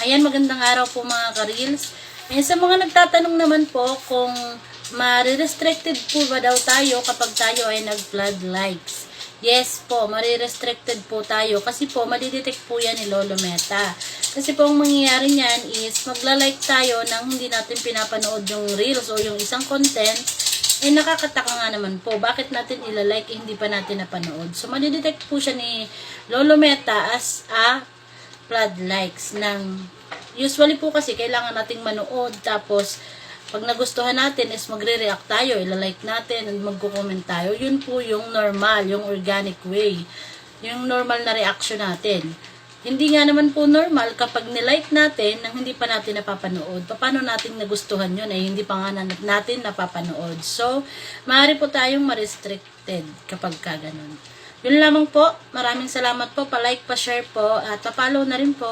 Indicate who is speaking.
Speaker 1: Ayan, magandang araw po mga ka-reels. Ayan, sa mga nagtatanong naman po kung marirestricted po ba daw tayo kapag tayo ay nag-flood likes. Yes po, marirestricted po tayo kasi po madidetect po yan ni Lolo Meta. Kasi po ang mangyayari niyan is magla-like tayo nang hindi natin pinapanood yung reels o yung isang content. Nakakataka nga naman po, bakit natin ilalike hindi pa natin napanood. So, madidetect po siya ni Lolo Meta as a flood likes ng usually po kasi kailangan nating manood tapos pag nagustuhan natin is magre-react tayo, ilalike natin at magko-comment tayo. Yun po yung normal, yung organic way. Yung normal na reaction natin. Hindi nga naman po normal kapag nilike natin nang hindi pa natin napapanood. Paano natin nagustuhan yun ay hindi pa nga natin napapanood. So, maaari po tayong ma-restricted kapag ka ganun. Yun lamang po. Maraming salamat po. Pa-like, pa-share po at pa-follow na rin po.